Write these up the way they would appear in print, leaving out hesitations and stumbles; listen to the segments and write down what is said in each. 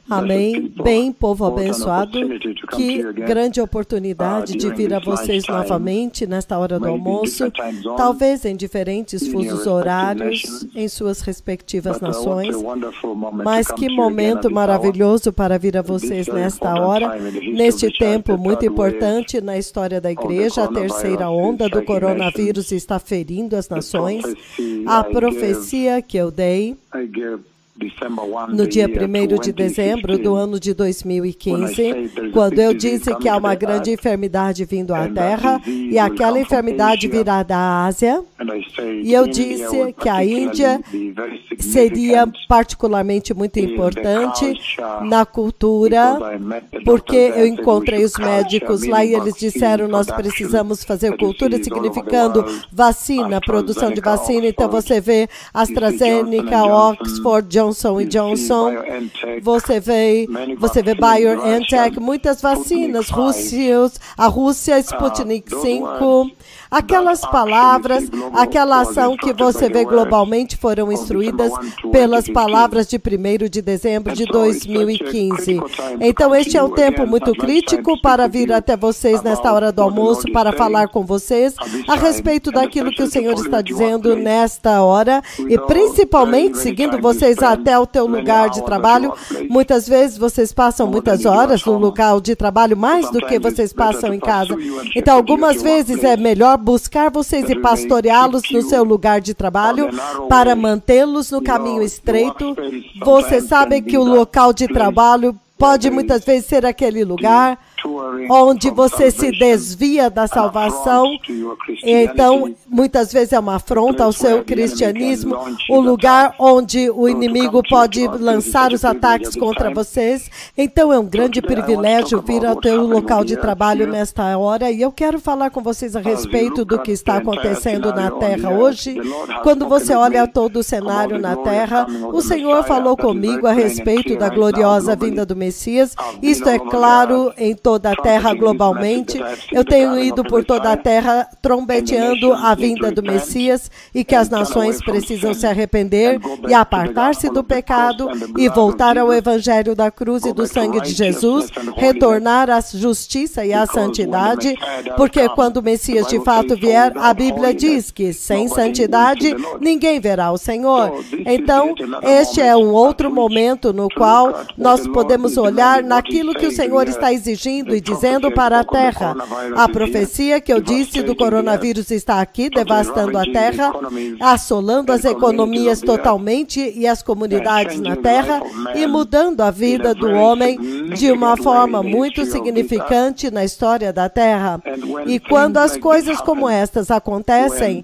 Amém. Bem, povo abençoado, que grande oportunidade de vir a vocês novamente nesta hora do almoço, talvez em diferentes fusos horários, em suas respectivas nações, mas que momento maravilhoso para vir a vocês nesta hora, neste tempo muito importante na história da igreja. A terceira onda do coronavírus está ferindo as nações. A profecia que eu dei no dia 1º de dezembro do ano de 2015, quando eu disse que há uma grande enfermidade vindo à Terra, e aquela enfermidade virá da Ásia, e eu disse que a Índia seria particularmente muito importante na cultura, porque eu encontrei os médicos lá e eles disseram: nós precisamos fazer cultura, significando vacina, produção de vacina. Então você vê AstraZeneca, Oxford, Johnson & Johnson, você vê BioNTech, muitas vacinas, a Rússia, Sputnik 5, aquelas palavras, aquela ação que você vê globalmente foram instruídas pelas palavras de 1º de dezembro de 2015. Então este é um tempo muito crítico para vir até vocês nesta hora do almoço, para falar com vocês a respeito daquilo que o Senhor está dizendo nesta hora, e principalmente seguindo vocês até o teu lugar de trabalho. Muitas vezes vocês passam muitas horas no local de trabalho, mais do que vocês passam em casa. Então algumas vezes é melhor buscar vocês e pastoreá-los no seu lugar de trabalho para mantê-los no caminho estreito. Você sabe que o local de trabalho pode muitas vezes ser aquele lugar onde você se desvia da salvação. Então, muitas vezes é uma afronta ao seu cristianismo, o lugar onde o inimigo pode lançar os ataques contra vocês. Então, é um grande privilégio vir ao teu local de trabalho nesta hora, e eu quero falar com vocês a respeito do que está acontecendo na Terra hoje. Quando você olha todo o cenário na Terra, o Senhor falou comigo a respeito da gloriosa vinda do Messias. Isto é claro em toda a Terra globalmente. Eu tenho ido por toda a Terra trombeteando a vinda do Messias, e que as nações precisam se arrepender e apartar-se do pecado e voltar ao Evangelho da cruz e do sangue de Jesus, retornar à justiça e à santidade, porque quando o Messias de fato vier, a Bíblia diz que sem santidade ninguém verá o Senhor. Então, este é um outro momento no qual nós podemos olhar naquilo que o Senhor está exigindo e dizendo para a Terra. A profecia que eu disse do coronavírus está aqui, devastando a Terra, assolando as economias totalmente e as comunidades na Terra, e mudando a vida do homem de uma forma muito significante na história da Terra. E quando as coisas como estas acontecem,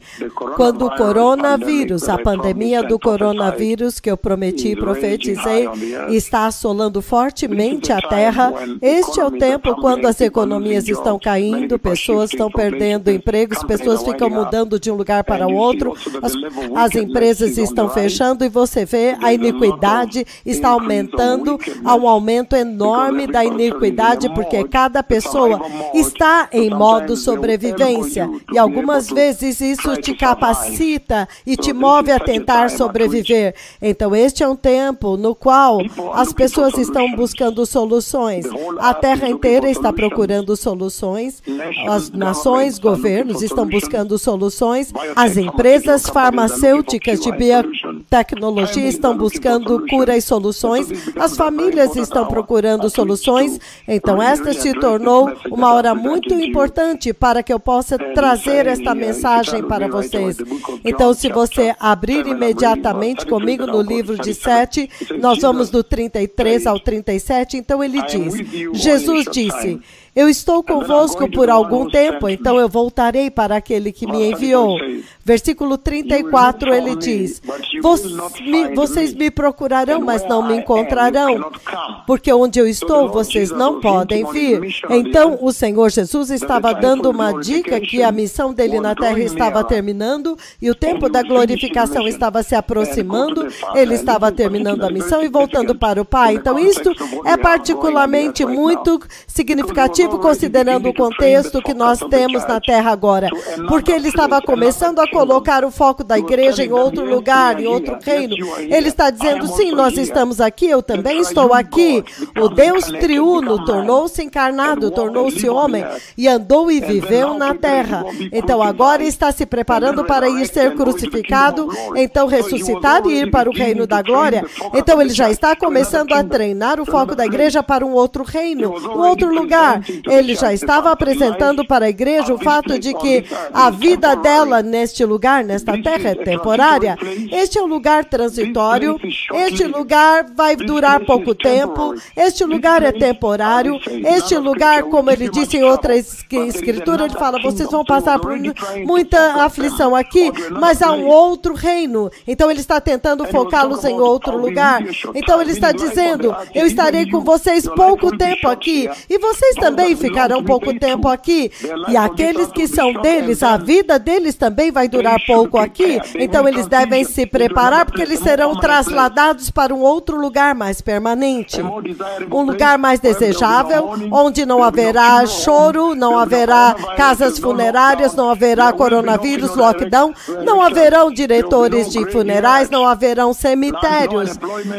quando o coronavírus, a pandemia do coronavírus que eu prometi e profetizei, está assolando fortemente a Terra, este é o tempo quando as economias estão caindo, pessoas estão perdendo empregos, pessoas ficam mudando de um lugar para o outro, as empresas estão fechando, e você vê a iniquidade está aumentando, há um aumento enorme da iniquidade, porque cada pessoa está em modo sobrevivência, e algumas vezes isso te capacita e te move a tentar sobreviver. Então este é um tempo no qual as pessoas estão buscando soluções. A Terra inteira está procurando soluções, as nações, governos estão buscando soluções, as empresas farmacêuticas de biotecnologia estão buscando cura e soluções, as famílias estão procurando soluções. Então esta se tornou uma hora muito importante para que eu possa trazer esta mensagem para vocês. Então, se você abrir imediatamente comigo no livro de 7, nós vamos do 33 ao 37, então ele diz, Jesus disse: eu estou convosco por algum tempo, então eu voltarei para aquele que me enviou. Versículo 34, ele diz, vocês me procurarão, mas não me encontrarão, porque onde eu estou, vocês não podem vir. Então, o Senhor Jesus estava dando uma dica que a missão dele na terra estava terminando, e o tempo da glorificação estava se aproximando, ele estava terminando a missão e voltando para o Pai. Então, isto é particularmente muito significativo, considerando o contexto que nós temos na Terra agora, porque ele estava começando a colocar o foco da igreja em outro lugar, em outro reino. Ele está dizendo, sim, nós estamos aqui, eu também estou aqui. O Deus triuno tornou-se encarnado, tornou-se homem e andou e viveu na terra. Então agora está se preparando para ir ser crucificado, então ressuscitar e ir para o reino da glória. Então ele já está começando a treinar o foco da igreja para um outro reino, um outro lugar. Ele já estava apresentando para a igreja o fato de que a vida dela neste lugar, nesta terra, é temporária. Este é um lugar transitório, este lugar vai durar pouco tempo, este lugar é temporário, este lugar, como ele disse em outra escritura, ele fala, vocês vão passar por muita aflição aqui, mas há um outro reino. Então ele está tentando focá-los em outro lugar. Então ele está dizendo, eu estarei com vocês pouco tempo aqui, e vocês também ficarão pouco tempo aqui, e aqueles que são deles, a vida deles também vai durar pouco aqui, então eles devem se preparar, porque eles serão trasladados para um outro lugar mais permanente, um lugar mais desejável, onde não haverá choro, não haverá casas funerárias, não haverá coronavírus, lockdown, não haverão diretores de funerais, não haverão cemitérios,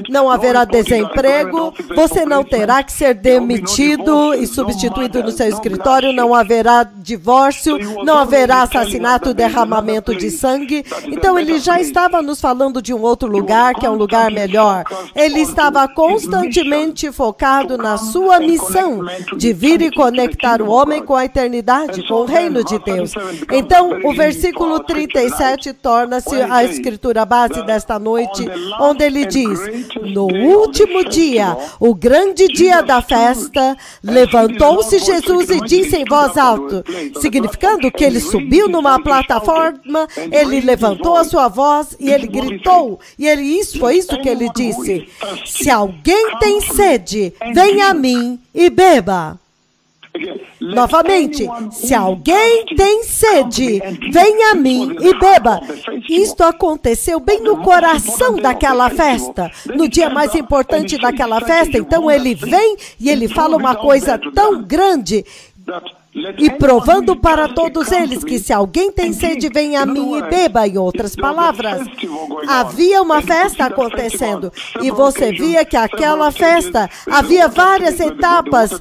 não haverá desemprego, você não terá que ser demitido e substituído no seu escritório, não haverá divórcio, não haverá assassinato, derramamento de sangue. Então ele já estava nos falando de um outro lugar, que é um lugar melhor. Ele estava constantemente focado na sua missão de vir e conectar o homem com a eternidade, com o reino de Deus. Então o versículo 37 torna-se a escritura base desta noite, onde ele diz, no último dia, o grande dia da festa, levantou-se Jesus e disse em voz alta, significando que ele subiu numa plataforma, ele levantou a sua voz e ele gritou, e foi isso que ele disse, se alguém tem sede, venha a mim e beba. Novamente, se alguém tem sede, venha a mim e beba. Isto aconteceu bem no coração daquela festa, no dia mais importante daquela festa. Então ele vem e ele fala uma coisa tão grande, e provando para todos eles que se alguém tem sede, venha a mim e beba. Em outras palavras, havia uma festa acontecendo, e você via que aquela festa havia várias etapas.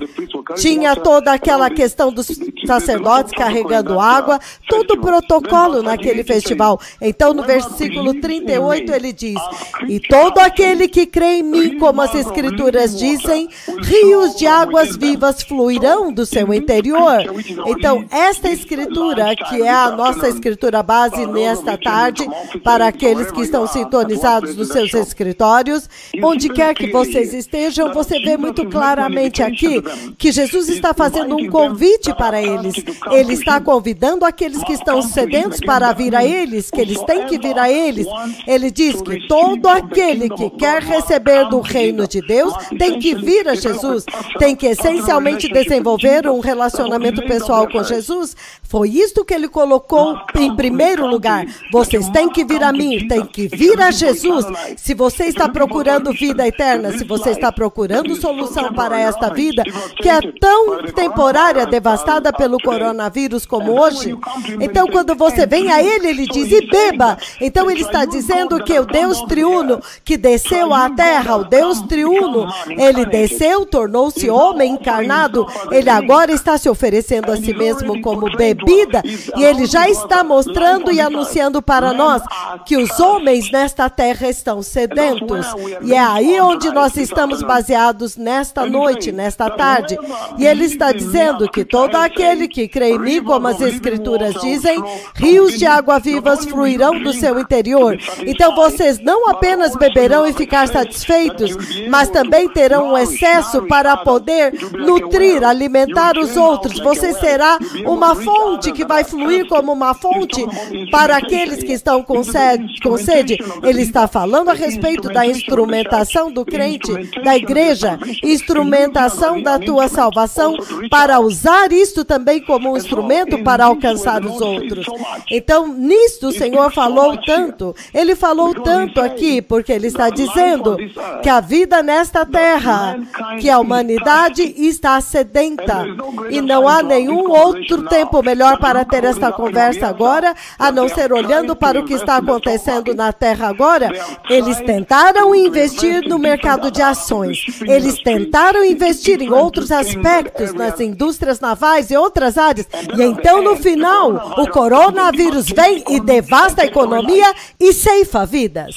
Tinha toda aquela questão dos sacerdotes carregando água, todo o protocolo naquele festival. Então no versículo 38 ele diz, e todo aquele que crê em mim, como as escrituras dizem, rios de águas vivas fluirão do seu interior. Então, esta escritura, que é a nossa escritura base nesta tarde, para aqueles que estão sintonizados nos seus escritórios, onde quer que vocês estejam, você vê muito claramente aqui que Jesus está fazendo um convite para eles. Ele está convidando aqueles que estão sedentos para vir a eles, que eles têm que vir a eles. Ele diz que todo aquele que quer receber do reino de Deus tem que vir a Jesus, tem que essencialmente desenvolver um relacionamento pessoal com Jesus. Foi isto que ele colocou em primeiro lugar. Vocês têm que vir a mim, têm que vir a Jesus. Se você está procurando vida eterna, se você está procurando solução para esta vida, que é tão temporária, devastada pelo coronavírus como hoje, então quando você vem a ele, ele diz, e beba. Então ele está dizendo que o Deus triuno que desceu à terra, o Deus triuno, ele desceu, tornou-se homem encarnado, ele agora está se oferecendo a si mesmo como bebida, e ele já está mostrando e anunciando para nós que os homens nesta terra estão sedentos, e é aí onde nós estamos baseados nesta noite, nesta tarde, e ele está dizendo que todo aquele que crê em mim, como as escrituras dizem, rios de água vivas fluirão do seu interior. Então vocês não apenas beberão e ficar satisfeitos, mas também terão um excesso para poder nutrir, alimentar os outros. Você será uma fonte que vai fluir como uma fonte para aqueles que estão com sede. Ele está falando a respeito da instrumentação do crente, da igreja, instrumentação da tua salvação, para usar isto também como um instrumento para alcançar os outros. Então, nisto o Senhor falou tanto, ele falou tanto aqui, porque ele está dizendo que a vida nesta terra, que a humanidade está sedenta, e não há nenhum outro tempo melhor melhor para ter esta conversa agora, a não ser olhando para o que está acontecendo na Terra agora. Eles tentaram investir no mercado de ações. Eles tentaram investir em outros aspectos, nas indústrias navais e outras áreas. E então, no final, o coronavírus vem e devasta a economia e ceifa vidas.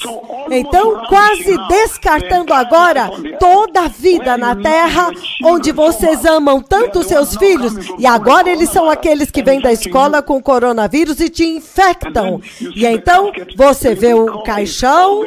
Então, quase descartando agora toda a vida na Terra, onde vocês amam tanto seus filhos, e agora eles são aqueles que vêm da escola com coronavírus e te infectam. E então, você vê o caixão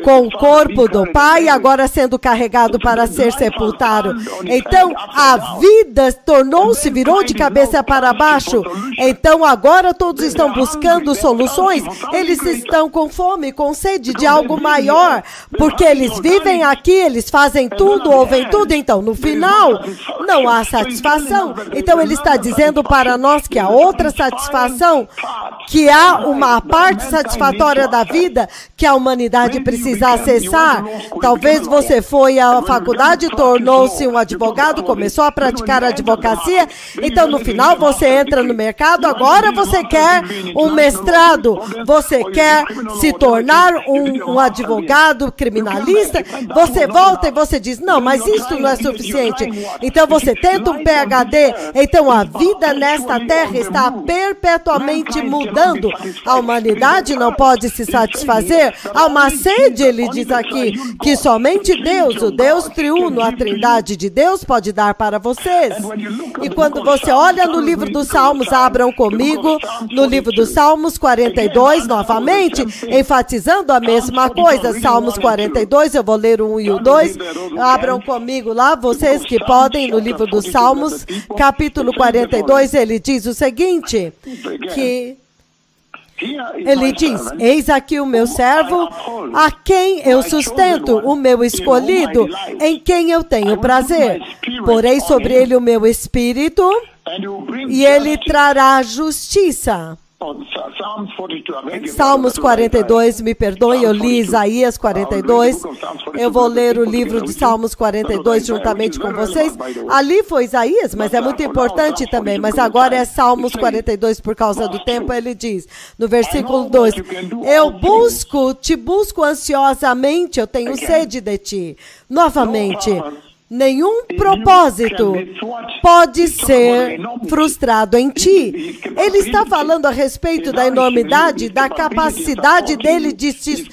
com o corpo do pai agora sendo carregado para ser sepultado. Então, a vida tornou-se, virou de cabeça para baixo. Então, agora todos estão buscando soluções. Eles estão com fome, com sede de algo maior, porque eles vivem aqui, eles fazem tudo, ouvem tudo. Então, no final, não há satisfação. Então, ele está dizendo para nós que há outra satisfação, que há uma parte satisfatória da vida que a humanidade precisa acessar. Talvez você foi à faculdade, tornou-se um advogado, começou a praticar a advocacia, então no final você entra no mercado, agora você quer um mestrado, você quer se tornar um advogado criminalista, você volta e você diz, não, mas isso não é suficiente. Então você tenta um PhD, então a vida nesta terra está perpetuamente mudando. A humanidade não pode se satisfazer. Há uma sede, ele diz aqui, que somente Deus, o Deus triuno, a trindade de Deus, pode dar para vocês. E quando você olha no livro dos Salmos, abram comigo, no livro dos Salmos 42, novamente, enfatizando a mesma coisa. Salmos 42, eu vou ler o 1 e o 2. Abram comigo lá, vocês que podem, no livro dos Salmos, capítulo 42, ele diz o seguinte, que ele diz, eis aqui o meu servo, a quem eu sustento, o meu escolhido, em quem eu tenho prazer. Porei sobre ele o meu espírito, e ele trará justiça. Salmos 42, me perdoem, eu li Isaías 42, eu vou ler o livro de Salmos 42 juntamente com vocês. Ali foi Isaías, mas é muito importante também, mas agora é Salmos 42 por causa do tempo. Ele diz, no versículo 2, te busco ansiosamente, eu tenho sede de ti. Novamente, nenhum propósito pode ser frustrado em ti. Ele está falando a respeito da enormidade, da capacidade dele de se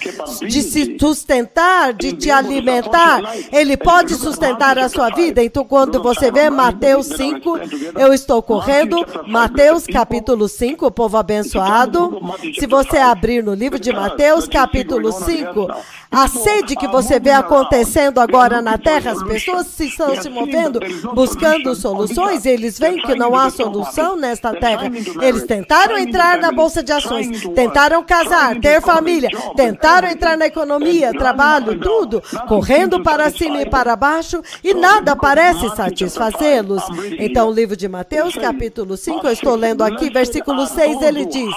sustentar, de te alimentar. Ele pode sustentar a sua vida. Então, quando você vê Mateus 5, eu estou correndo, Mateus capítulo 5, o povo abençoado. Se você abrir no livro de Mateus capítulo 5, a sede que você vê acontecendo agora na terra, as pessoas estão se movendo, buscando soluções, eles veem que não há solução nesta terra. Eles tentaram entrar na bolsa de ações, tentaram casar, ter família, tentaram entrar na economia, trabalho, tudo, correndo para cima e para baixo, e nada parece satisfazê-los. Então, o livro de Mateus, capítulo 5, eu estou lendo aqui, versículo 6, ele diz,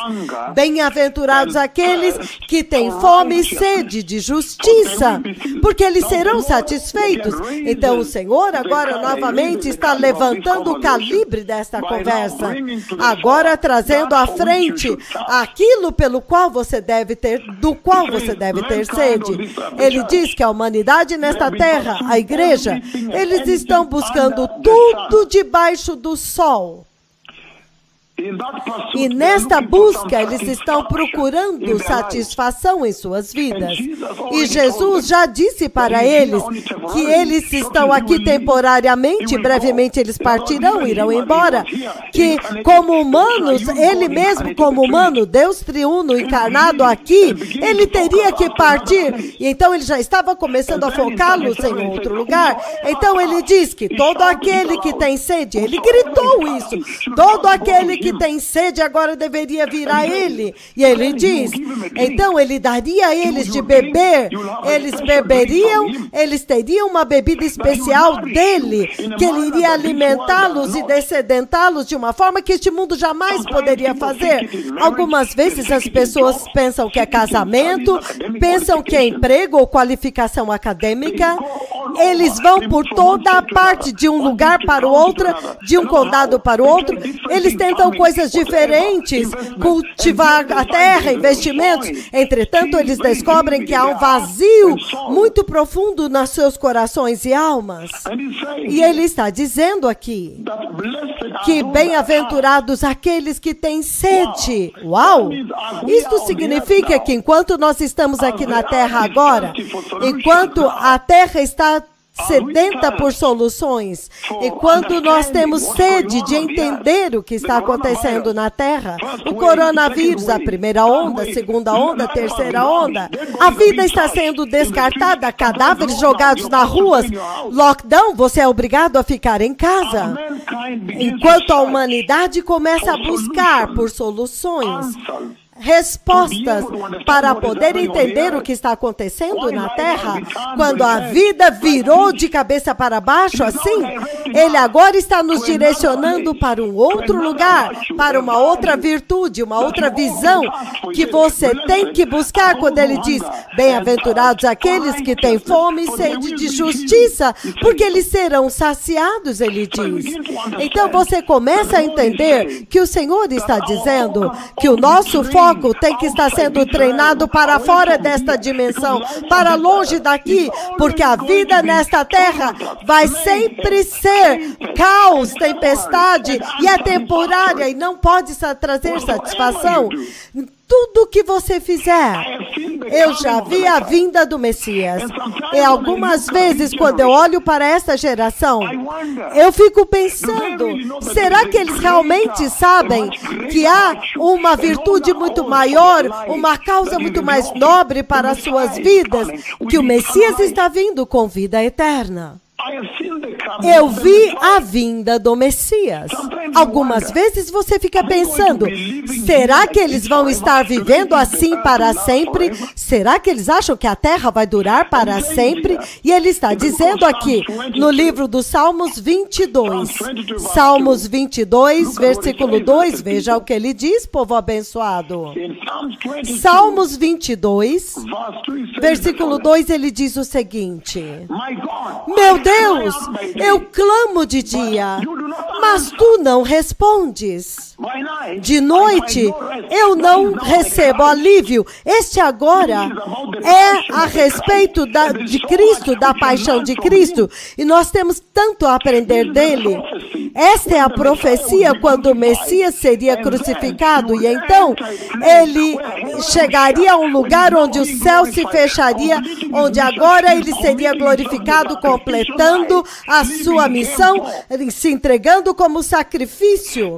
bem-aventurados aqueles que têm fome e sede de justiça, porque eles serão satisfeitos. Então, o Senhor agora novamente está levantando o calibre desta conversa, agora trazendo à frente aquilo pelo qual você deve ter, do qual você deve ter sede. Ele diz que a humanidade nesta terra, a igreja, eles estão buscando tudo debaixo do sol. E nesta busca, eles estão procurando satisfação em suas vidas. E Jesus já disse para eles que eles estão aqui temporariamente, brevemente eles partirão, irão embora. Que como humanos, ele mesmo como humano, Deus triuno encarnado aqui, ele teria que partir. E então ele já estava começando a focá-los em outro lugar. Então ele diz que todo aquele que tem sede, ele gritou isso, todo aquele que tem sede agora deveria vir a ele. E ele diz, então ele daria a eles de beber, eles beberiam, eles teriam uma bebida especial dele, que ele iria alimentá-los e descedentá-los de uma forma que este mundo jamais poderia fazer. Algumas vezes as pessoas pensam que é casamento, pensam que é emprego ou qualificação acadêmica, Eles vão por toda a parte, de um lugar para o outro, de um condado para o outro. Eles tentam coisas diferentes, cultivar a terra, investimentos. Entretanto, eles descobrem que há um vazio muito profundo nos seus corações e almas. E ele está dizendo aqui que bem-aventurados aqueles que têm sede. Uau! Isto significa que enquanto nós estamos aqui na terra agora, enquanto a terra está sedenta por soluções, e quando nós temos sede de entender o que está acontecendo na Terra, o coronavírus, a primeira onda, a segunda onda, a terceira onda, a vida está sendo descartada, cadáveres jogados nas ruas, lockdown, você é obrigado a ficar em casa. Enquanto a humanidade começa a buscar por soluções, respostas para poder entender o que está acontecendo na Terra, quando a vida virou de cabeça para baixo, assim, ele agora está nos direcionando para um outro lugar, para uma outra virtude, uma outra visão que você tem que buscar quando ele diz, bem-aventurados aqueles que têm fome e sede de justiça, porque eles serão saciados, ele diz. Então você começa a entender que o Senhor está dizendo que o nosso foco tem que estar sendo treinado para fora desta dimensão, para longe daqui, porque a vida nesta terra vai sempre ser caos, tempestade, e é temporária e não pode trazer satisfação. Tudo que você fizer, eu já vi a vinda do Messias. E algumas vezes, quando eu olho para essa geração, eu fico pensando, será que eles realmente sabem que há uma virtude muito maior, uma causa muito mais nobre para as suas vidas, que o Messias está vindo com vida eterna? Eu vi a vinda do Messias. Algumas vezes você fica pensando, será que eles vão estar vivendo assim para sempre? Será que eles acham que a terra vai durar para sempre? E ele está dizendo aqui, no livro dos Salmos 22. Salmos 22, versículo 2, veja o que ele diz, povo abençoado. Salmos 22, versículo 2, ele diz o seguinte, meu Deus, eu clamo de dia, mas tu não respondes. De noite, eu não recebo alívio. Este agora é a respeito de Cristo, da paixão de Cristo, e nós temos tanto a aprender dele. Esta é a profecia quando o Messias seria crucificado, e então ele chegaria a um lugar onde o céu se fecharia, onde agora ele seria glorificado, completando a sua missão, se entregando como sacrifício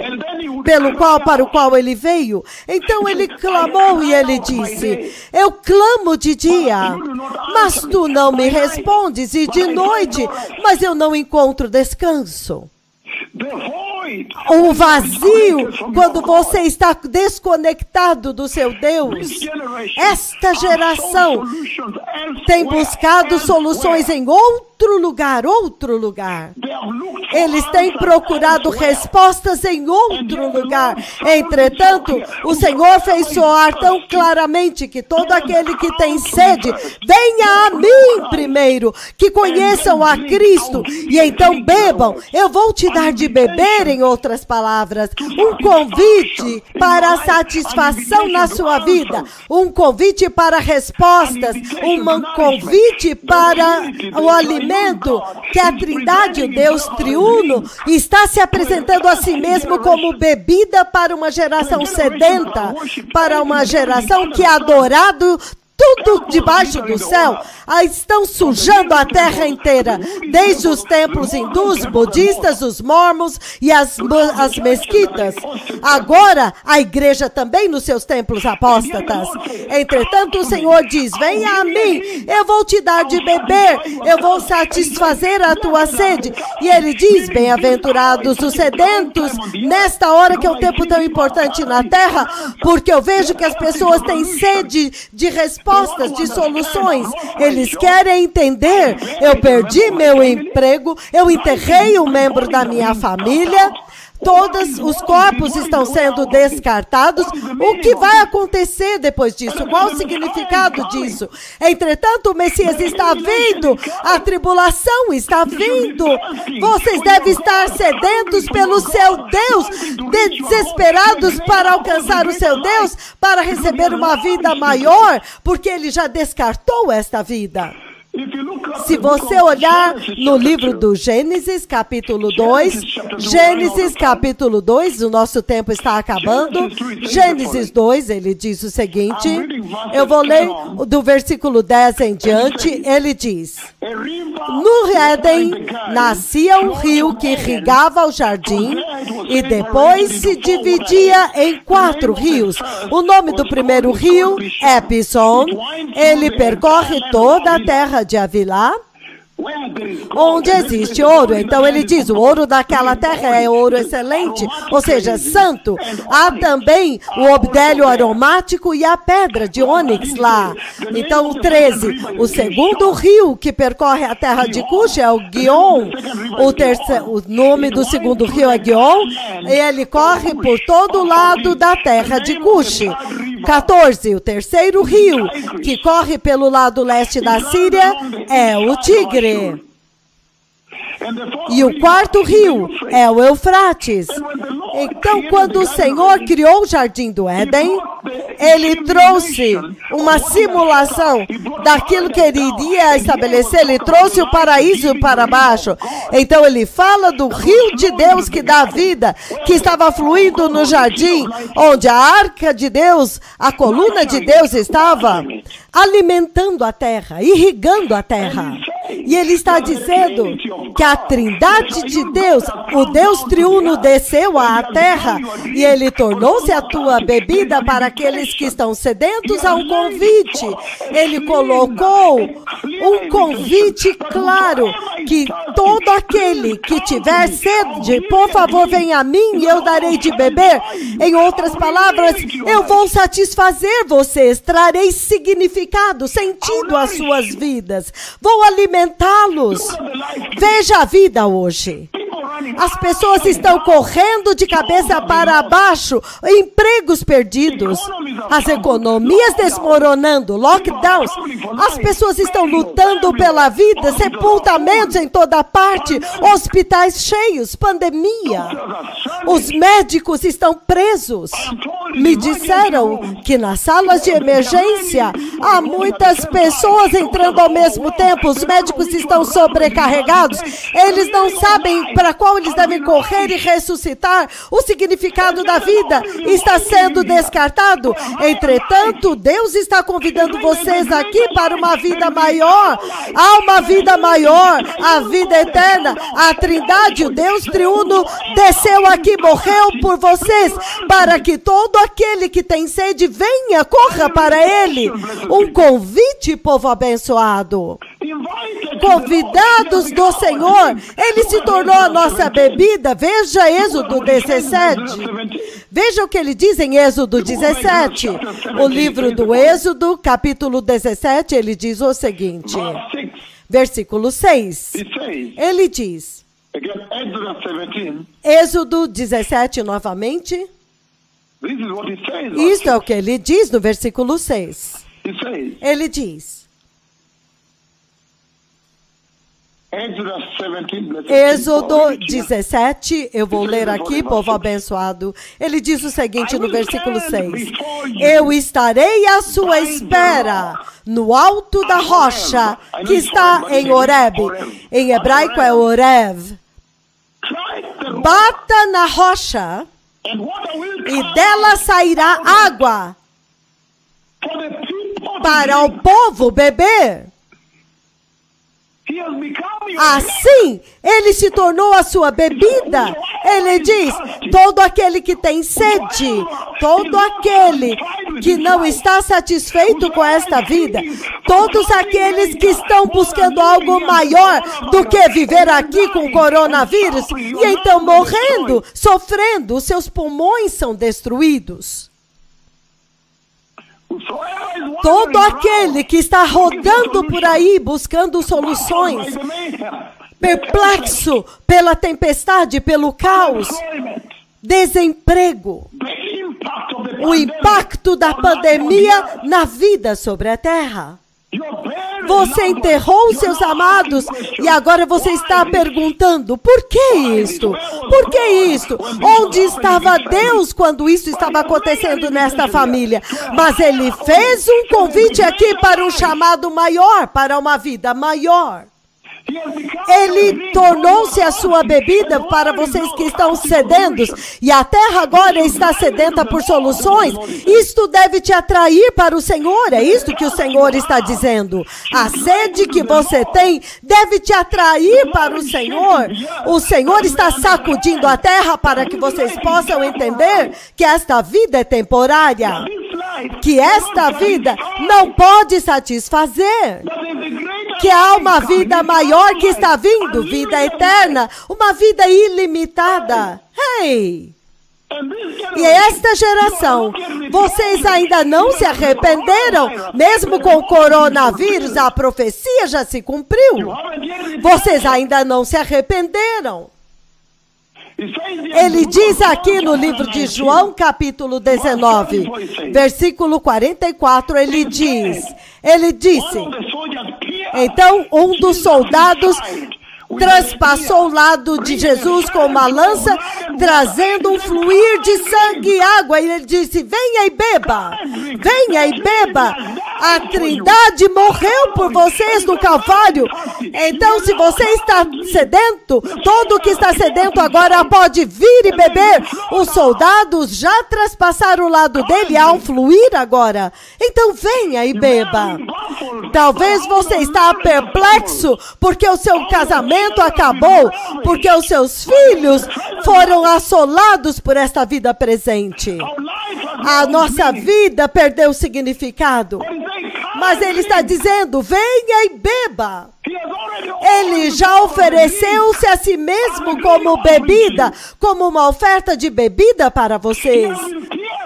para o qual ele veio. Então ele clamou e ele disse, eu clamo de dia, mas tu não me respondes, e de noite, mas eu não encontro descanso. O vazio, quando você está desconectado do seu Deus. Esta geração tem buscado soluções em outro lugar. Eles têm procurado respostas em outro lugar. Entretanto, o Senhor fez soar tão claramente que todo aquele que tem sede, venha a mim primeiro, que conheçam a Cristo, e então bebam. Eu vou te dar de beber, em outras palavras, um convite para a satisfação na sua vida, um convite para respostas, um convite para o alimento, que a Trindade, o Deus triuno, está se apresentando a si mesmo como bebida para uma geração sedenta, para uma geração que é adorado tudo debaixo do céu, estão sujando a terra inteira, desde os templos hindus, budistas, os mormons e as mesquitas. Agora, a igreja também nos seus templos apóstatas. Entretanto, o Senhor diz, venha a mim, eu vou te dar de beber, eu vou satisfazer a tua sede. E ele diz, bem-aventurados os sedentos, nesta hora que é um tempo tão importante na terra, porque eu vejo que as pessoas têm sede de respostas, de soluções. Eles querem entender, eu perdi meu emprego, eu enterrei um membro da minha família, Todos os corpos estão sendo descartados. O que vai acontecer depois disso? Qual o significado disso? Entretanto, o Messias está vindo, a tribulação está vindo. Vocês devem estar sedentos pelo seu Deus, desesperados para alcançar o seu Deus, para receber uma vida maior, porque Ele já descartou esta vida. Se você olhar no livro do Gênesis, capítulo 2, Gênesis, capítulo 2, o nosso tempo está acabando. Gênesis 2, ele diz o seguinte, eu vou ler do versículo 10 em diante, ele diz, no Éden nascia um rio que irrigava o jardim e depois se dividia em 4 rios. O nome do primeiro rio é Pison, ele percorre toda a terra de Havilá, onde existe ouro. Então ele diz, o ouro daquela terra é ouro excelente, ou seja, santo. Há também o obdélio aromático e a pedra de ônix lá. Então o 13, o segundo rio que percorre a terra de Cush é o Guion. O nome do segundo rio é Guion, e ele corre por todo lado da terra de Cush. 14, o terceiro rio que corre pelo lado leste da Síria é o Tigre. E o quarto rio é o Eufrates. Então, quando o Senhor criou o Jardim do Éden, Ele trouxe uma simulação daquilo que Ele iria estabelecer. Ele trouxe o paraíso para baixo. Então, Ele fala do rio de Deus que dá vida, que estava fluindo no jardim, onde a arca de Deus, a coluna de Deus estava alimentando a terra, irrigando a terra. E ele está dizendo que a trindade de Deus, o Deus triuno, desceu à terra e ele tornou-se a tua bebida para aqueles que estão sedentos a um convite. Ele colocou um convite claro, que todo aquele que tiver sede, por favor, venha a mim e eu darei de beber. Em outras palavras, eu vou satisfazer vocês, trarei significado, sentido às suas vidas, vou alimentá-los. Veja a vida hoje. As pessoas estão correndo de cabeça para baixo, empregos perdidos, as economias desmoronando, lockdowns. As pessoas estão lutando pela vida, sepultamentos em toda parte, hospitais cheios, pandemia. Os médicos estão presos. Me disseram que nas salas de emergência há muitas pessoas entrando ao mesmo tempo. Os médicos estão sobrecarregados. Eles não sabem para qual eles devem correr e ressuscitar. O significado da vida está sendo descartado. Entretanto, Deus está convidando vocês aqui para uma vida maior. Há uma vida maior, a vida eterna. A Trindade, o Deus triuno, desceu aqui, morreu por vocês, para que todo aquele que tem sede venha, corra para Ele. Um convite, povo abençoado. Convidados do Senhor, Ele se tornou a nossa bebida. Veja Êxodo 17. Veja o que ele diz em Êxodo 17. O livro do Êxodo, capítulo 17, ele diz o seguinte. Versículo 6. Ele diz, Êxodo 17 novamente. Isto é o que ele diz no versículo 6. Ele diz, Êxodo 17, eu vou ler aqui, povo abençoado. Ele diz o seguinte no versículo 6. Eu estarei à sua espera no alto da rocha que está em Horeb. Em hebraico é Horev. Bata na rocha e dela sairá água para o povo beber. Assim, ele se tornou a sua bebida. Ele diz, todo aquele que tem sede, todo aquele que não está satisfeito com esta vida, todos aqueles que estão buscando algo maior do que viver aqui com o coronavírus, e então morrendo, sofrendo, os seus pulmões são destruídos. Todo aquele que está rodando por aí buscando soluções, perplexo pela tempestade, pelo caos, desemprego, o impacto da pandemia na vida sobre a terra. Você enterrou seus amados e agora você está perguntando, por que isto? Por que isto? Onde estava Deus quando isso estava acontecendo nesta família? Mas Ele fez um convite aqui para um chamado maior, para uma vida maior. Ele tornou-se a sua bebida para vocês que estão sedentos, e a terra agora está sedenta por soluções. Isto deve te atrair para o Senhor, é isto que o Senhor está dizendo. A sede que você tem deve te atrair para o Senhor. O Senhor está sacudindo a terra para que vocês possam entender que esta vida é temporária, que esta vida não pode satisfazer, que há uma vida maior que está vindo, vida eterna, uma vida ilimitada. Ei! E esta geração, vocês ainda não se arrependeram, mesmo com o coronavírus, a profecia já se cumpriu. Vocês ainda não se arrependeram. Ele diz aqui no livro de João, capítulo 19, versículo 44, ele disse, então um dos soldados transpassou o lado de Jesus com uma lança, trazendo um fluir de sangue e água. E ele disse, venha e beba, venha e beba. A Trindade morreu por vocês no Calvário. Então, se você está sedento, todo que está sedento agora pode vir e beber. Os soldados já traspassaram o lado dele, há um fluir agora. Então, venha e beba. Talvez você está perplexo porque o seu casamento acabou, porque os seus filhos foram assolados por esta vida presente. A nossa vida perdeu significado. Mas ele está dizendo, venha e beba. Ele já ofereceu-se a si mesmo como bebida, como uma oferta de bebida para vocês.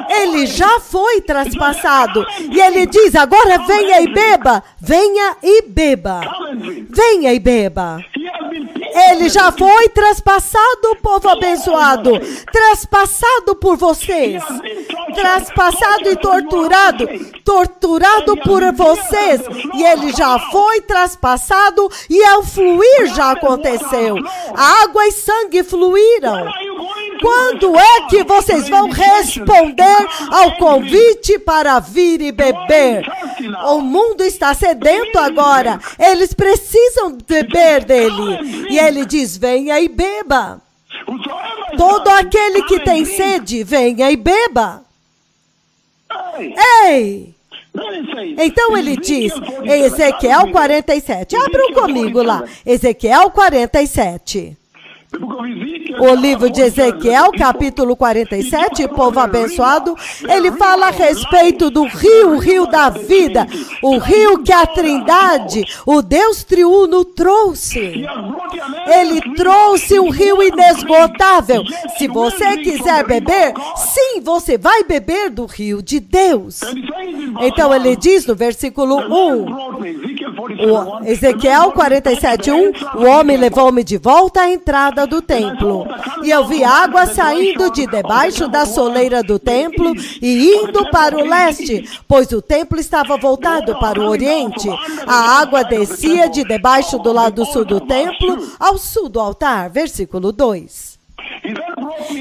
Ele já foi traspassado. E ele diz, agora venha e beba. Venha e beba. Venha e beba. Ele já foi traspassado, povo abençoado. Traspassado por vocês. Traspassado e torturado. Torturado por vocês. E ele já foi traspassado e o fluir já aconteceu. Água e sangue fluíram. Quando é que vocês vão responder ao convite para vir e beber? O mundo está sedento agora. Eles precisam beber dele. E ele diz, venha e beba. Todo aquele que tem sede, venha e beba. Ei! Então ele diz, em Ezequiel 47, abram comigo lá, Ezequiel 47. O livro de Ezequiel, capítulo 47, povo abençoado, ele fala a respeito do rio, o rio da vida, o rio que a Trindade, o Deus triuno trouxe. Ele trouxe um rio inesgotável. Se você quiser beber, sim, você vai beber do rio de Deus. Então ele diz no versículo 1, Ezequiel 47, 1, o homem levou-me de volta à entrada do templo, e eu vi água saindo de debaixo da soleira do templo e indo para o leste, pois o templo estava voltado para o oriente. A água descia de debaixo do lado sul do templo ao sul do altar. Versículo 2.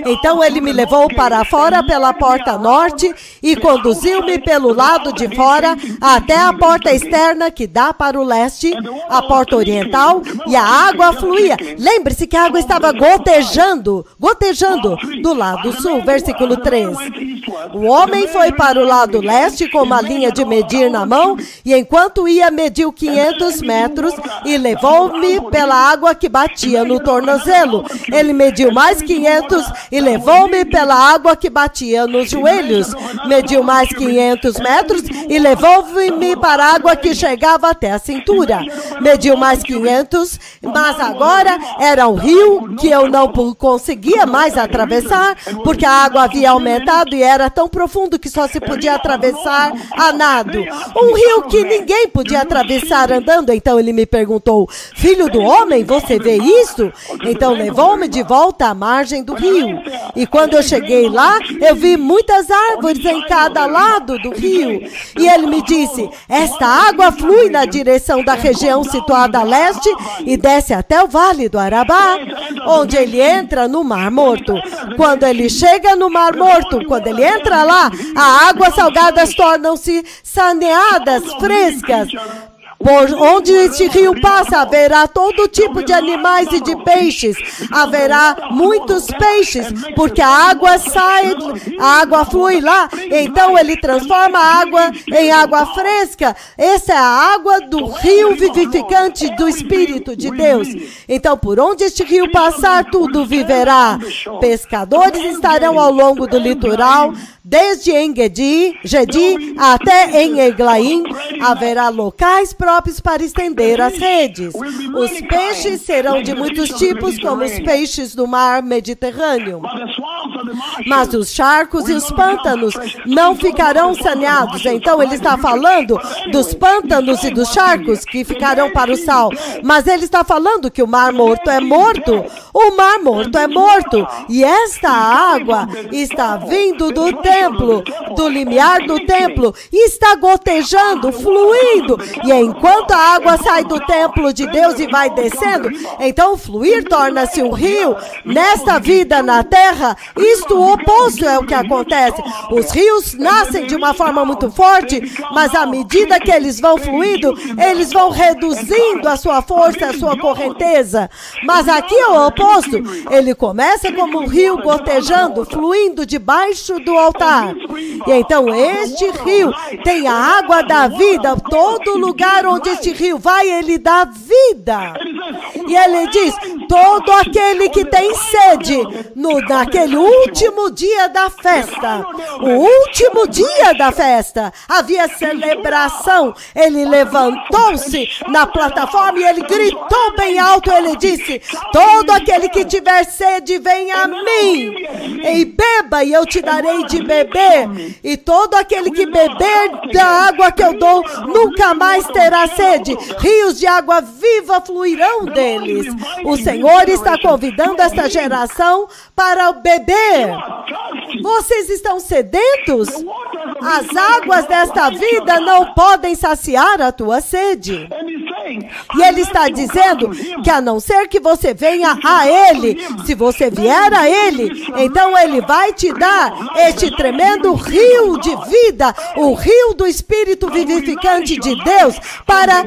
Então ele me levou para fora pela porta norte e conduziu-me pelo lado de fora até a porta externa que dá para o leste, a porta oriental, e a água fluía. Lembre-se que a água estava gotejando do lado sul. Versículo 3. O homem foi para o lado leste com uma linha de medir na mão, e enquanto ia, mediu 500 metros e levou-me pela água que batia no tornozelo. Ele mediu mais 500 e levou-me pela água que batia nos joelhos. Mediu mais 500 metros e levou-me para a água que chegava até a cintura. Mediu mais 500, mas agora era um rio que eu não conseguia mais atravessar, porque a água havia aumentado e era tão profundo que só se podia atravessar a nado. Um rio que ninguém podia atravessar andando. Então ele me perguntou, filho do homem, você vê isso? Então levou-me de volta à margem do rio. rio. E quando eu cheguei lá, eu vi muitas árvores em cada lado do rio. E ele me disse, esta água flui na direção da região situada a leste e desce até o Vale do Arabá, onde ele entra no Mar Morto. Quando ele chega no Mar Morto, quando ele entra lá, as águas salgadas tornam-se saneadas, frescas. Por onde este rio passa, haverá todo tipo de animais e de peixes. Haverá muitos peixes, porque a água sai, a água flui lá. Então ele transforma a água em água fresca. Essa é a água do rio vivificante do Espírito de Deus. Então, por onde este rio passar, tudo viverá. Pescadores estarão ao longo do litoral, desde Engedi até em Eglaim. Haverá locais próprios para estender as redes. Os peixes serão de muitos tipos, como os peixes do mar Mediterrâneo. Mas os charcos e os pântanos não ficarão saneados. Então ele está falando dos pântanos e dos charcos que ficarão para o sal. Mas ele está falando que o Mar Morto é morto. O Mar Morto é morto. E esta água está vindo do templo, do limiar do templo, e está gotejando, fluindo. E enquanto a água sai do templo de Deus e vai descendo, então o fluir torna-se um rio. Nesta vida na terra, isto o oposto é o que acontece. Os rios nascem de uma forma muito forte, mas à medida que eles vão fluindo, eles vão reduzindo a sua força, a sua correnteza. Mas aqui é o oposto. Ele começa como um rio gotejando, fluindo debaixo do altar. E então este rio tem a água da vida. Todo lugar onde este rio vai, ele dá vida. E ele diz, todo aquele que tem sede, naquele último dia da festa, o último dia da festa, havia celebração. Ele levantou-se na plataforma e ele gritou bem alto, ele disse, todo aquele que tiver sede, venha a mim, e beba, e eu te darei de beber, e todo aquele que beber da água que eu dou, nunca mais terá sede. Rios de água viva fluirão deles. O Senhor está convidando esta geração para beber. Vocês estão sedentos? As águas desta vida não podem saciar a tua sede. E ele está dizendo que a não ser que você venha a ele, se você vier a ele, então ele vai te dar este tremendo rio de vida, o rio do Espírito vivificante de Deus, para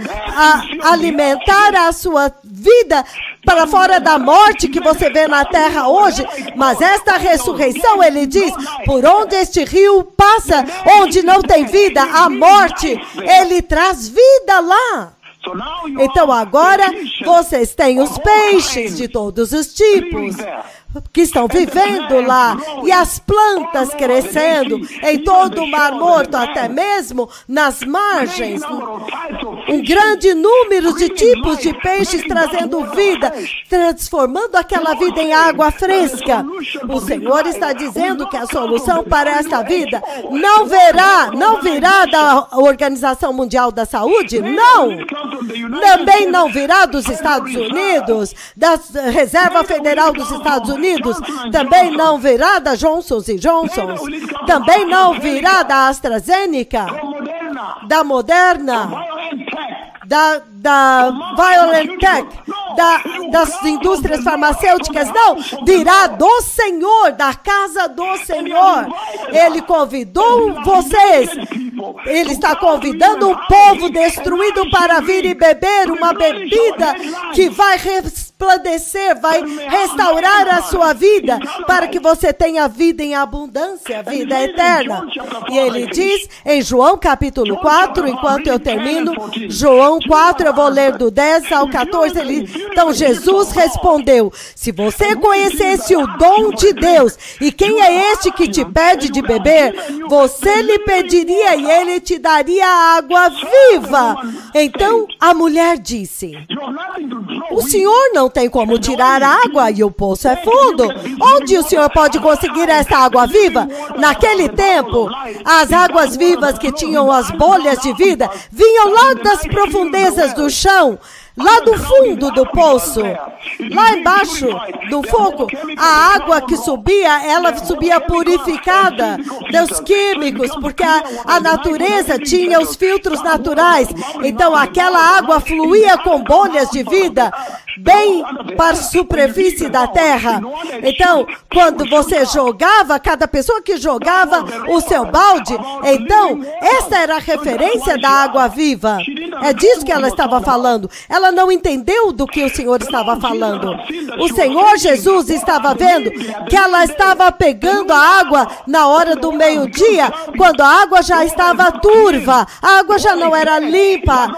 alimentar a sua vida para fora da morte que você vê na terra hoje. Mas esta ressurreição, ele diz, por onde este rio passa, onde não tem vida, a morte, ele traz vida lá. Então agora vocês têm os peixes de todos os tipos que estão vivendo lá, e as plantas crescendo em todo o Mar Morto, até mesmo nas margens. Um grande número de tipos de peixes trazendo vida, transformando aquela vida em água fresca. O Senhor está dizendo que a solução para esta vida não virá da Organização Mundial da Saúde, não. Também não virá dos Estados Unidos, da Reserva Federal dos Estados Unidos, também não virá da Johnson & Johnson, também não virá da AstraZeneca, da Moderna, da BioNTech, das indústrias farmacêuticas, não, virá do Senhor, da casa do Senhor. Ele convidou vocês, ele está convidando um povo destruído para vir e beber uma bebida que vai resplandecer, vai restaurar a sua vida, para que você tenha vida em abundância, vida eterna. E ele diz em João capítulo 4, enquanto eu termino, João 4, eu vou ler do 10 ao 14, então Jesus respondeu, se você conhecesse o dom de Deus, e quem é este que te pede de beber, você lhe pediria e ele te daria água viva. Então a mulher disse, o senhor não tem como tirar água e o poço é fundo. Onde o senhor pode conseguir essa água viva? Naquele tempo, as águas vivas que tinham as bolhas de vida vinham lá das profundezas do chão, lá do fundo do poço, lá embaixo do fogo. A água que subia, ela subia purificada dos químicos, porque a natureza tinha os filtros naturais. Então aquela água fluía com bolhas de vida bem para a superfície da terra. Então, quando você jogava, cada pessoa que jogava o seu balde, então, essa era a referência da água viva. É disso que ela estava falando. Ela não entendeu do que o Senhor estava falando. O Senhor Jesus estava vendo que ela estava pegando a água na hora do meio-dia, quando a água já estava turva, a água já não era limpa,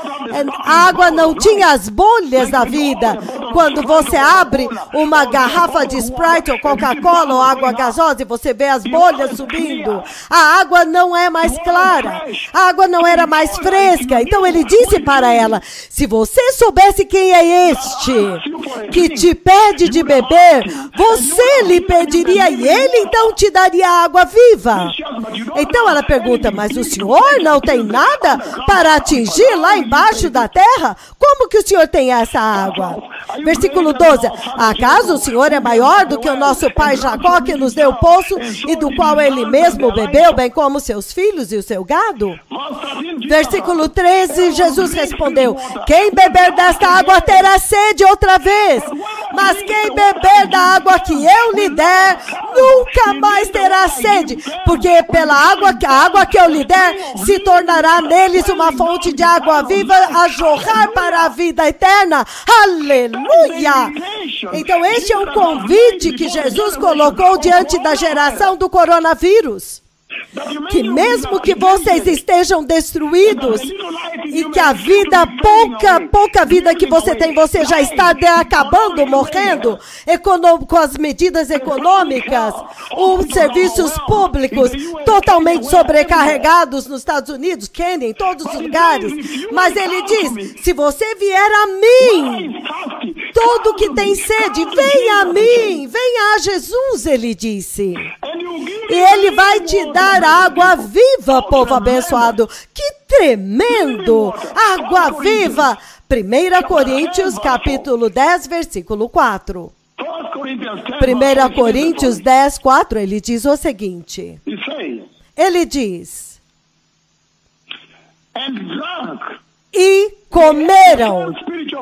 a água não tinha as bolhas da vida. Quando você abre uma garrafa de Sprite ou Coca-Cola ou água gasosa e você vê as bolhas subindo, a água não é mais clara, a água não era mais fresca. Então ele disse para ela: se você soubesse quem é este que te pede de beber, você lhe pediria e ele então te daria água viva. Então ela pergunta: mas o senhor não tem nada para atingir lá embaixo da terra? Como que o senhor tem essa água? Versículo 12: acaso o senhor é maior do que o nosso pai Jacó, que nos deu o poço e do qual ele mesmo bebeu, bem como seus filhos e o seu gado? Versículo 13, Jesus respondeu: quem beber desta água terá sede outra vez, mas quem beber da água que eu lhe der, nunca mais terá sede, porque pela água que eu lhe der, se tornará neles uma fonte de água viva a jorrar para a vida eterna. Aleluia! Então este é um convite que Jesus colocou diante da geração do coronavírus. Que mesmo que vocês estejam destruídos e que a vida, pouca vida que você tem, você já está acabando, morrendo, com as medidas econômicas, os serviços públicos totalmente sobrecarregados nos Estados Unidos, Quênia, em todos os lugares. Mas ele diz: se você vier a mim, todo que tem sede, venha a mim, venha a Jesus, ele disse. E ele vai te dar água viva, povo abençoado. Que tremendo! Água viva! 1 Coríntios, capítulo 10, versículo 4. 1 Coríntios 10, 4, ele diz o seguinte. Ele diz: e comeram.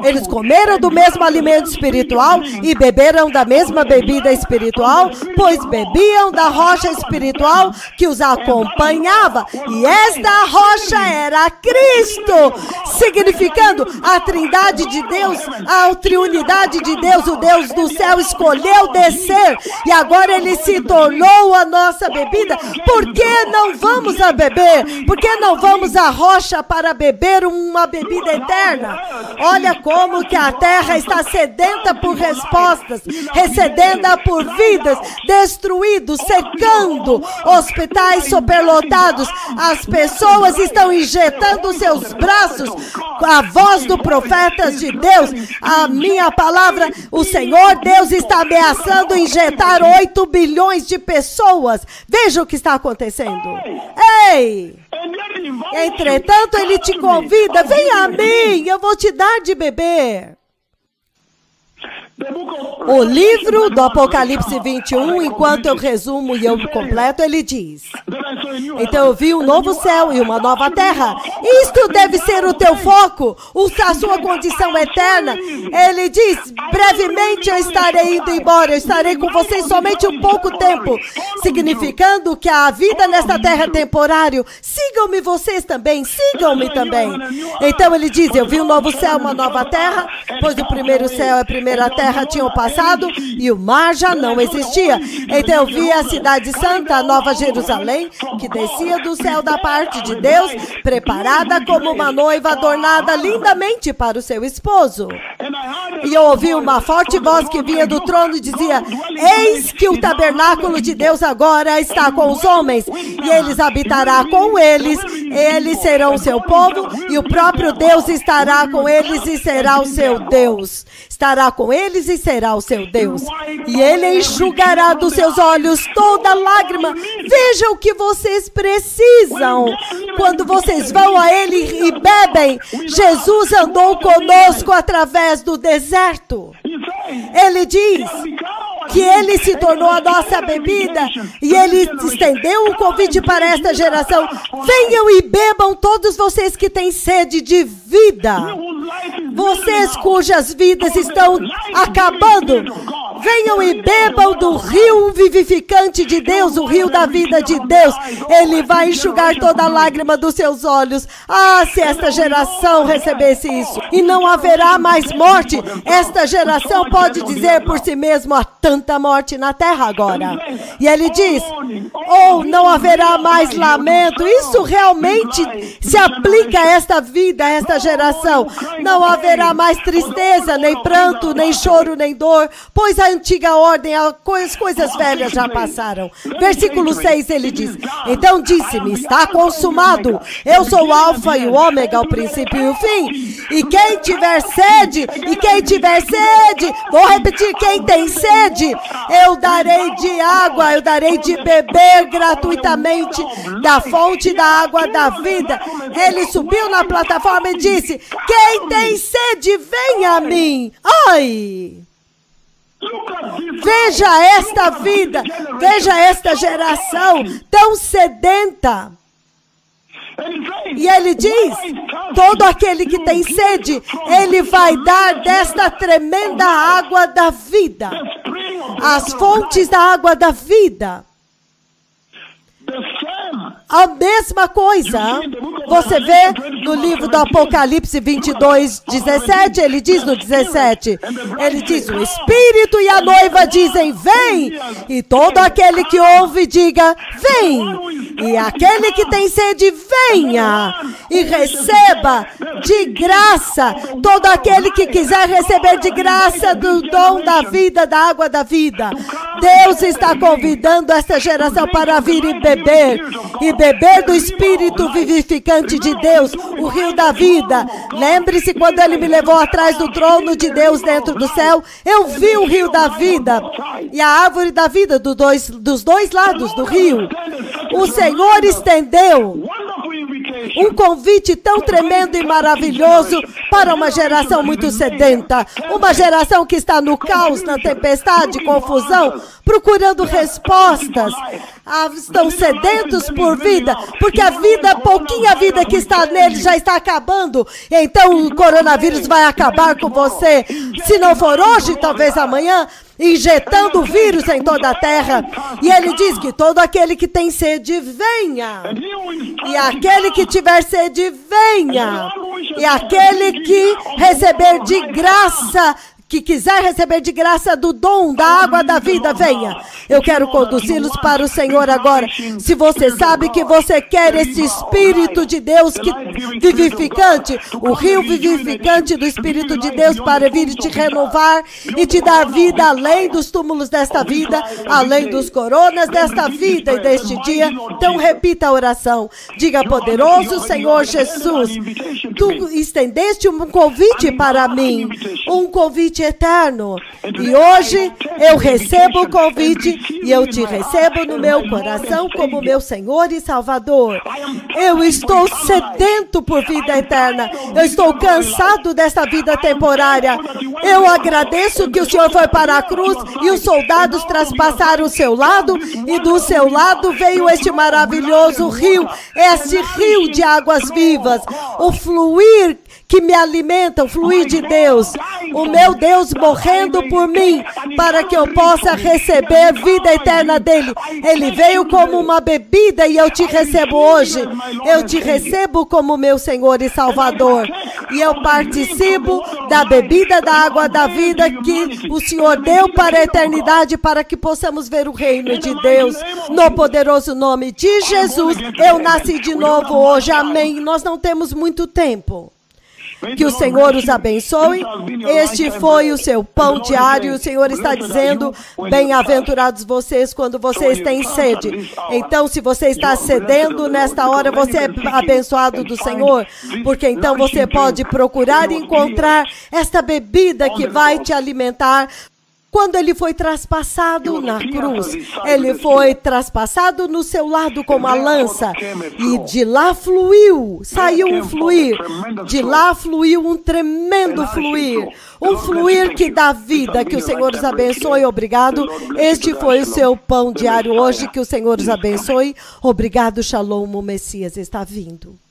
Eles comeram do mesmo alimento espiritual e beberam da mesma bebida espiritual, pois bebiam da rocha espiritual que os acompanhava. E esta rocha era Cristo, significando a trindade de Deus, a triunidade de Deus. O Deus do céu escolheu descer e agora ele se tornou a nossa bebida. Por que não vamos a beber? Por que não vamos à rocha para beber uma bebida eterna? Olha como que a terra está sedenta por respostas, sedenta por vidas, destruídos, secando, hospitais superlotados. As pessoas estão injetando seus braços. A voz do profeta de Deus, a minha palavra, o Senhor Deus está ameaçando injetar 8 bilhões de pessoas. Veja o que está acontecendo. Ei! Entretanto, ele te convida: vem a mim, eu vou te dar de beber. O livro do Apocalipse 21, enquanto eu resumo e eu completo, ele diz: então eu vi um novo céu e uma nova terra. Isto deve ser o teu foco, a sua condição eterna. Ele diz: brevemente eu estarei indo embora, eu estarei com vocês somente um pouco tempo, significando que a vida nesta terra é temporário. Sigam-me vocês também, sigam-me também. Então ele diz: eu vi um novo céu, uma nova terra, pois o primeiro céu e a primeira terra tinham passado e o mar já não existia. Então eu vi a cidade santa, a Nova Jerusalém, que descia do céu da parte de Deus, preparada como uma noiva adornada lindamente para o seu esposo. E eu ouvi uma forte voz que vinha do trono e dizia: eis que o tabernáculo de Deus agora está com os homens, e eles habitará com eles serão o seu povo, e o próprio Deus estará com eles e será o seu Deus. Estará com eles e será o seu Deus. E ele enxugará dos seus olhos toda lágrima. Veja o que vocês precisam. Quando vocês vão a ele e bebem, Jesus andou conosco através do deserto. Ele diz que ele se tornou a nossa bebida, e ele estendeu um convite para esta geração: venham e bebam todos vocês que têm sede de vida, vocês cujas vidas estão acabando. Venham e bebam do rio vivificante de Deus, o rio da vida de Deus. Ele vai enxugar toda lágrima dos seus olhos. Ah, se esta geração recebesse isso. E não haverá mais morte. Esta geração pode dizer por si mesmo: há tanta morte na terra agora. E ele diz: ou não haverá mais lamento. Isso realmente se aplica a esta vida, a esta geração. Não haverá mais tristeza, nem pranto, nem choro, nem dor, pois a antiga ordem, as coisas velhas já passaram. Versículo 6, ele diz: então disse-me: está consumado. Eu sou o alfa e o ômega, o princípio e o fim. E quem tiver sede, vou repetir: quem tem sede, eu darei de água, eu darei de beber gratuitamente da fonte da água da vida. Ele subiu na plataforma e disse: quem tem sede, venha a mim. Ai! Veja esta vida, veja esta geração tão sedenta. E ele diz: todo aquele que tem sede, ele vai dar desta tremenda água da vida, as fontes da água da vida. A mesma coisa você vê no livro do Apocalipse 22, 17, ele diz no 17, ele diz: o Espírito e a noiva dizem: vem, e todo aquele que ouve diga: vem, e aquele que tem sede, venha, e receba de graça. Todo aquele que quiser receber de graça do dom da vida, da água da vida. Deus está convidando esta geração para vir e beber do Espírito vivificante de Deus, o rio da vida. Lembre-se, quando ele me levou atrás do trono de Deus dentro do céu, eu vi o rio da vida e a árvore da vida dos dois lados do rio. O Senhor estendeu um convite tão tremendo e maravilhoso para uma geração muito sedenta, uma geração que está no caos, na tempestade, confusão, procurando respostas. Estão sedentos por vida, porque a vida, pouquinha vida que está neles já está acabando. Então o coronavírus vai acabar com você, se não for hoje, talvez amanhã, injetando vírus em toda a terra. E ele diz que todo aquele que tem sede, venha. E aquele que tiver sede, venha. E aquele que receber de graça, que quiser receber de graça do dom da água da vida, venha. Eu quero conduzi-los para o Senhor agora. Se você sabe que você quer esse Espírito de Deus vivificante, o rio vivificante do Espírito de Deus para vir te renovar e te dar vida além dos túmulos desta vida, além dos coronas desta vida e deste dia, então repita a oração. Diga: poderoso Senhor Jesus, tu estendeste um convite para mim, um convite eterno, e hoje eu recebo o convite e eu te recebo no meu coração como meu Senhor e Salvador. Eu estou sedento por vida eterna, eu estou cansado dessa vida temporária. Eu agradeço que o Senhor foi para a cruz e os soldados traspassaram o seu lado, e do seu lado veio este maravilhoso rio, este rio de águas vivas, o fluir que me alimenta, o fluir de Deus, o meu Deus morrendo por mim, para que eu possa receber vida eterna dele. Ele veio como uma bebida e eu te recebo hoje. Eu te recebo como meu Senhor e Salvador. E eu participo da bebida da água da vida que o Senhor deu para a eternidade, para que possamos ver o reino de Deus. No poderoso nome de Jesus, eu nasci de novo hoje. Amém. Nós não temos muito tempo. Que o Senhor os abençoe. Este foi o seu pão diário. O Senhor está dizendo, bem-aventurados vocês quando vocês têm sede. Então, se você está cedendo nesta hora, você é abençoado do Senhor, porque então você pode procurar e encontrar esta bebida que vai te alimentar. Quando ele foi traspassado na cruz, ele foi traspassado no seu lado com uma lança, e de lá fluiu, saiu um fluir, de lá fluiu um tremendo fluir, um fluir que dá vida. Que o Senhor os abençoe. Obrigado. Este foi o seu pão diário hoje. Que o Senhor os abençoe. Obrigado. Shalom. O Messias está vindo.